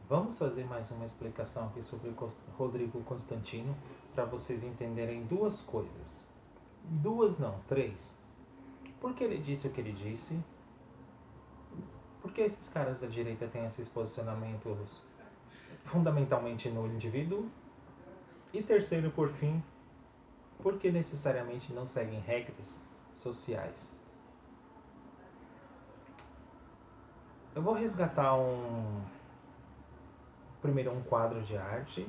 Vamos fazer mais uma explicação aqui sobre Rodrigo Constantino para vocês entenderem duas coisas. Duas não, três. Por que ele disse o que ele disse? Por que esses caras da direita têm esses posicionamentos fundamentalmente no indivíduo? E terceiro, por fim, por que necessariamente não seguem regras sociais? Eu vou resgatar primeiro um quadro de arte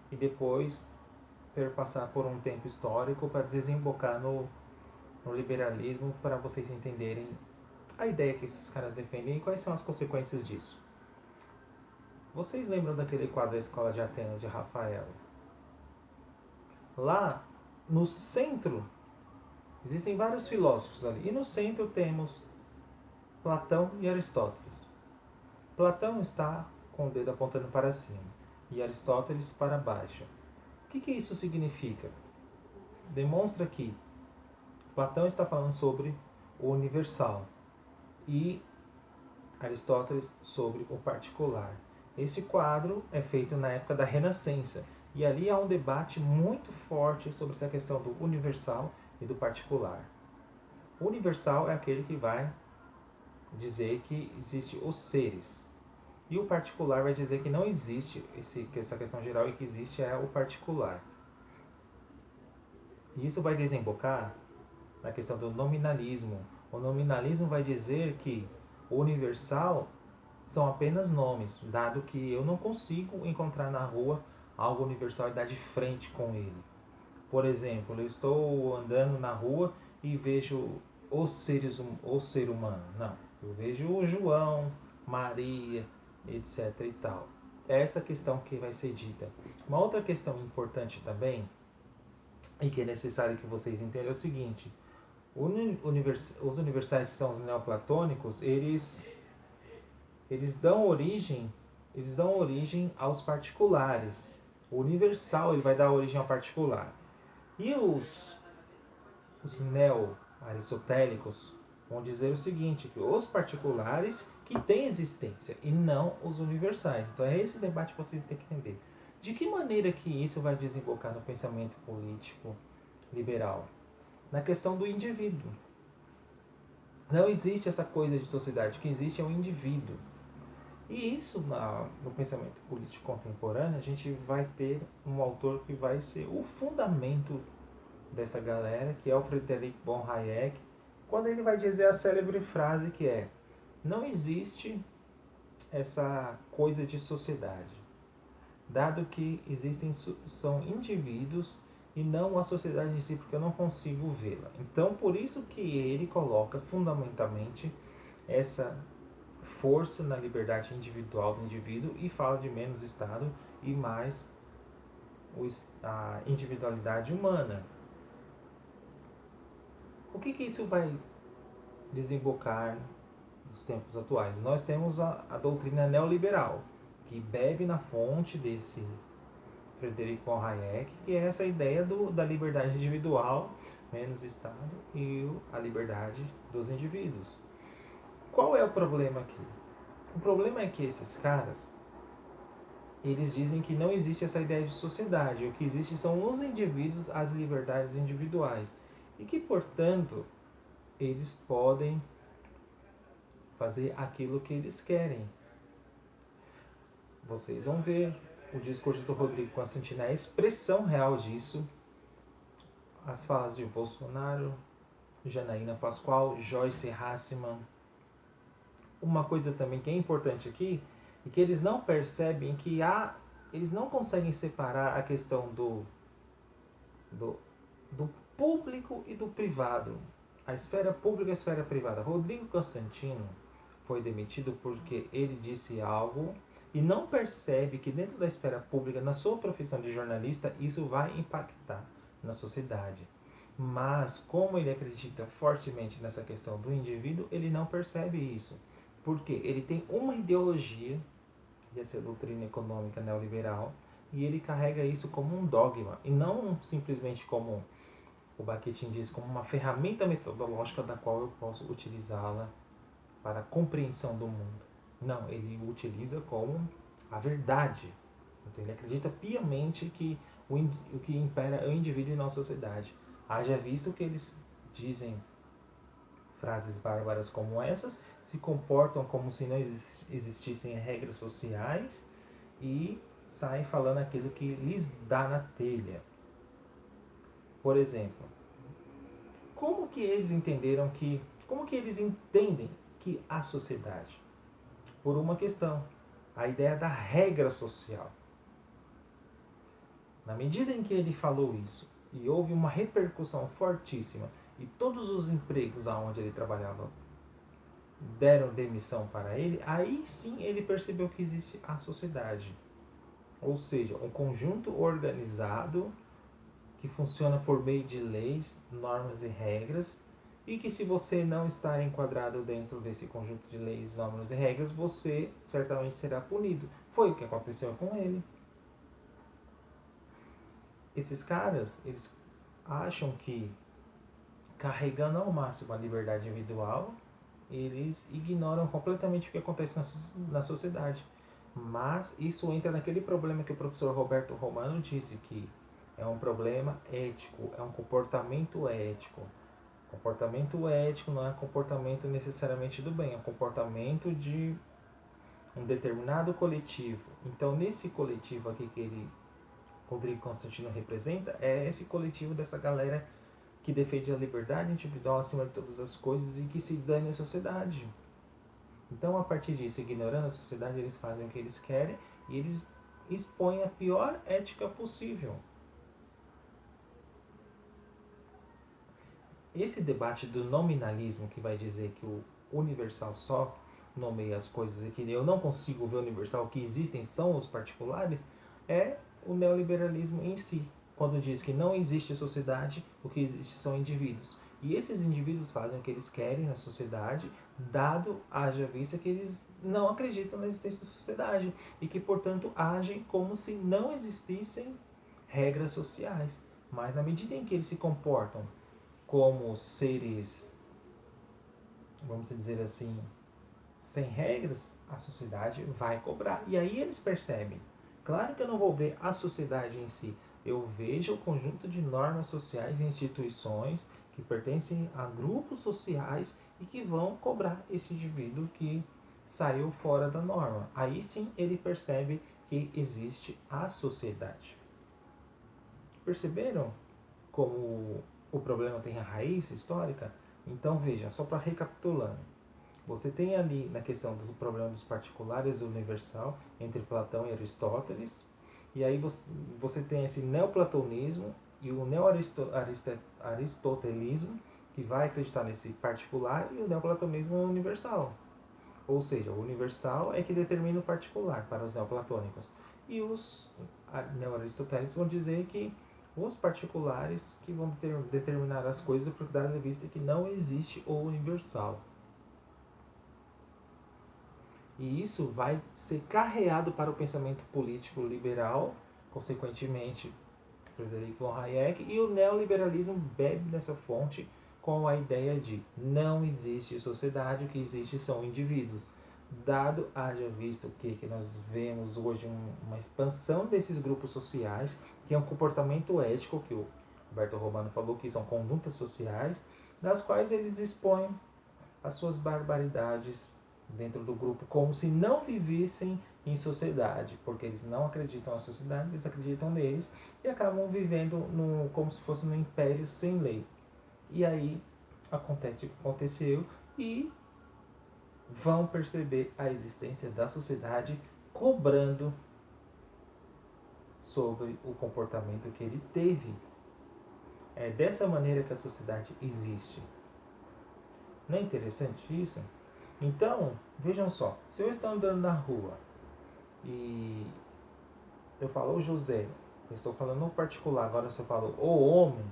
e depois passar por um tempo histórico para desembocar no liberalismo, para vocês entenderem a ideia que esses caras defendem e quais são as consequências disso. Vocês lembram daquele quadro da Escola de Atenas de Rafael? Lá no centro existem vários filósofos ali e no centro temos Platão e Aristóteles. Platão está com o dedo apontando para cima e Aristóteles para baixo. O que isso significa? Demonstra que Platão está falando sobre o universal e Aristóteles sobre o particular. Este quadro é feito na época da Renascença e ali há um debate muito forte sobre essa questão do universal e do particular. O universal é aquele que vai dizer que existem os seres e o particular vai dizer que não existe essa questão geral e que existe é o particular. E isso vai desembocar na questão do nominalismo. O nominalismo vai dizer que o universal são apenas nomes, dado que eu não consigo encontrar na rua algo universal e dar de frente com ele. Por exemplo, eu estou andando na rua e vejo o ser humano. Não, eu vejo o João, Maria, etc e tal. É essa questão que vai ser dita. Uma outra questão importante também, e que é necessário que vocês entendam, é o seguinte: os universais, que são os neoplatônicos, eles dão origem aos particulares. O universal ele vai dar origem ao particular. E os neo-aristotélicos vão dizer o seguinte, que os particulares que têm existência e não os universais. Então é esse debate que vocês têm que entender. De que maneira que isso vai desembocar no pensamento político liberal? Na questão do indivíduo. Não existe essa coisa de sociedade, o que existe é o indivíduo. E isso no pensamento político contemporâneo, a gente vai ter um autor que vai ser o fundamento dessa galera, que é o Friedrich von Hayek, quando ele vai dizer a célebre frase que é: não existe essa coisa de sociedade, dado que existem são indivíduos e não a sociedade em si, porque eu não consigo vê-la. Então, por isso que ele coloca fundamentalmente essa força na liberdade individual do indivíduo e fala de menos Estado e mais a individualidade humana. O que isso vai desembocar nos tempos atuais? Nós temos a doutrina neoliberal, que bebe na fonte desse Friedrich von Hayek, que é essa ideia da liberdade individual, menos Estado, e a liberdade dos indivíduos. Qual é o problema aqui? O problema é que esses caras, eles dizem que não existe essa ideia de sociedade. O que existe são os indivíduos, as liberdades individuais. E que, portanto, eles podem fazer aquilo que eles querem. Vocês vão ver o discurso do Rodrigo Constantino, a expressão real disso. As falas de Bolsonaro, Janaína Pascoal, Joyce Hasselman. Uma coisa também que é importante aqui é que eles não percebem que eles não conseguem separar a questão do público e do privado. A esfera pública e a esfera privada. Rodrigo Constantino foi demitido porque ele disse algo e não percebe que dentro da esfera pública, na sua profissão de jornalista, isso vai impactar na sociedade. Mas como ele acredita fortemente nessa questão do indivíduo, ele não percebe isso. Porque ele tem uma ideologia, dessa doutrina econômica neoliberal, e ele carrega isso como um dogma, e não simplesmente como o Bakhtin diz, como uma ferramenta metodológica da qual eu posso utilizá-la para a compreensão do mundo. Não, ele utiliza como a verdade. Então ele acredita piamente que o que impera é o indivíduo e não a sociedade. Haja visto que eles dizem frases bárbaras como essas, se comportam como se não existissem regras sociais e saem falando aquilo que lhes dá na telha. Por exemplo, como que eles entendem que há sociedade? Por uma questão, a ideia da regra social. Na medida em que ele falou isso e houve uma repercussão fortíssima e todos os empregos aonde ele trabalhava deram demissão para ele, aí sim ele percebeu que existe a sociedade. Ou seja, um conjunto organizado que funciona por meio de leis, normas e regras, e que se você não está enquadrado dentro desse conjunto de leis, normas e regras, você certamente será punido. Foi o que aconteceu com ele. Esses caras, eles acham que carregando ao máximo a liberdade individual, eles ignoram completamente o que acontece na sociedade. Mas isso entra naquele problema que o professor Roberto Romano disse, que é um problema ético, é um comportamento ético. Comportamento ético não é comportamento necessariamente do bem, é um comportamento de um determinado coletivo. Então, nesse coletivo aqui que ele, Rodrigo Constantino, representa, é esse coletivo dessa galera que defende a liberdade individual acima de todas as coisas e que se dane a sociedade. Então, a partir disso, ignorando a sociedade, eles fazem o que eles querem e eles expõem a pior ética possível. Esse debate do nominalismo, que vai dizer que o universal só nomeia as coisas e que eu não consigo ver o universal, o que existem são os particulares, é o neoliberalismo em si, quando diz que não existe sociedade, o que existe são indivíduos. E esses indivíduos fazem o que eles querem na sociedade, dado haja vista que eles não acreditam na existência da sociedade e que, portanto, agem como se não existissem regras sociais. Mas na medida em que eles se comportam como seres, vamos dizer assim, sem regras, a sociedade vai cobrar. E aí eles percebem. Claro que eu não vou ver a sociedade em si. Eu vejo o conjunto de normas sociais e instituições que pertencem a grupos sociais e que vão cobrar esse indivíduo que saiu fora da norma. Aí sim ele percebe que existe a sociedade. Perceberam como o problema tem a raiz histórica? Então veja, só para recapitulando. Você tem ali na questão do problema dos particulares o universal entre Platão e Aristóteles. E aí você tem esse neoplatonismo e o neo-aristotelismo, que vai acreditar nesse particular, e o neoplatonismo universal. Ou seja, o universal é que determina o particular para os neoplatônicos. E os neo-aristotélicos vão dizer que os particulares que vão determinar as coisas por dar a vista que não existe o universal. E isso vai ser carreado para o pensamento político liberal, consequentemente, Friedrich von Hayek, e o neoliberalismo bebe nessa fonte com a ideia de não existe sociedade, o que existe são indivíduos. Dado haja visto que nós vemos hoje uma expansão desses grupos sociais, que é um comportamento ético, que o Roberto Romano falou que são condutas sociais, das quais eles expõem as suas barbaridades dentro do grupo como se não vivessem em sociedade, porque eles não acreditam na sociedade, eles acreditam neles e acabam vivendo como se fosse num império sem lei. E aí acontece o que aconteceu e vão perceber a existência da sociedade cobrando sobre o comportamento que ele teve. É dessa maneira que a sociedade existe. Não é interessante isso? Então, vejam só, se eu estou andando na rua e eu falo o José, eu estou falando no particular, agora se eu falo o homem,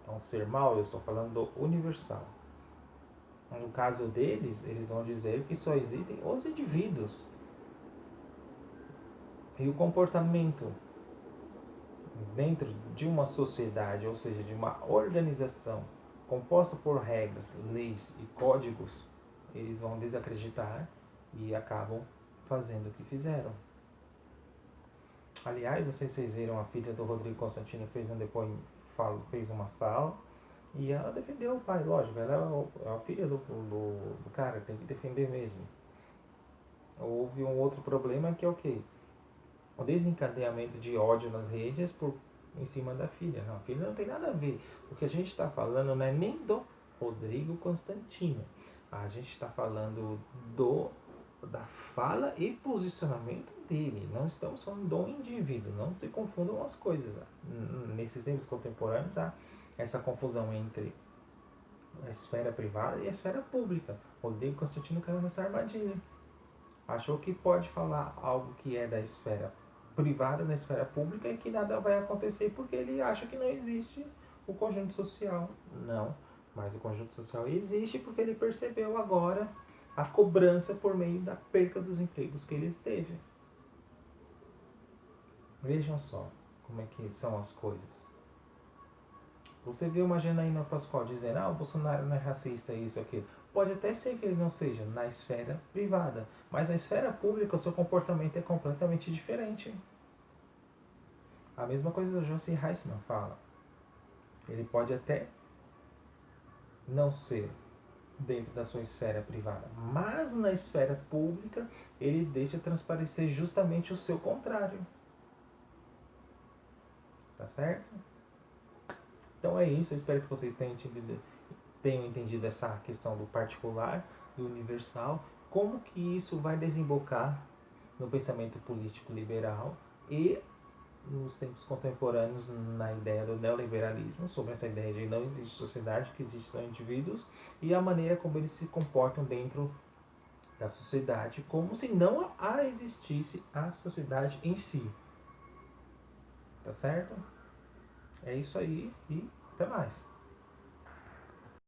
é um ser mau, eu estou falando do universal. No caso deles, eles vão dizer que só existem os indivíduos. E o comportamento dentro de uma sociedade, ou seja, de uma organização composta por regras, leis e códigos, eles vão desacreditar e acabam fazendo o que fizeram. Aliás, não sei se vocês viram, a filha do Rodrigo Constantino fez uma fala e ela defendeu o pai, lógico, ela é a filha do cara, tem que defender mesmo. Houve um outro problema que é o quê? O desencadeamento de ódio nas redes em cima da filha. Não, a filha não tem nada a ver. O que a gente está falando não é nem do Rodrigo Constantino. A gente está falando da fala e posicionamento dele. Não estamos falando do indivíduo. Não se confundam as coisas. Nesses tempos contemporâneos há essa confusão entre a esfera privada e a esfera pública. Rodrigo Constantino caiu nessa armadilha. Achou que pode falar algo que é da esfera privada, da esfera pública, e que nada vai acontecer porque ele acha que não existe o conjunto social. Não, mas o conjunto social existe porque ele percebeu agora a cobrança por meio da perca dos empregos que ele teve. Vejam só como é que são as coisas. Você vê uma Janaína Pascoal dizendo, o Bolsonaro não é racista, isso, aquilo. Pode até ser que ele não seja na esfera privada, mas na esfera pública o seu comportamento é completamente diferente. A mesma coisa o Josi Heisman fala. Ele pode até não ser dentro da sua esfera privada, mas na esfera pública ele deixa transparecer justamente o seu contrário. Tá certo? Então é isso, eu espero que vocês tenham entendido essa questão do particular, do universal, como que isso vai desembocar no pensamento político liberal e nos tempos contemporâneos na ideia do neoliberalismo, sobre essa ideia de não existe sociedade, que existe são indivíduos, e a maneira como eles se comportam dentro da sociedade, como se não existisse a sociedade em si. Tá certo? É isso aí e até mais.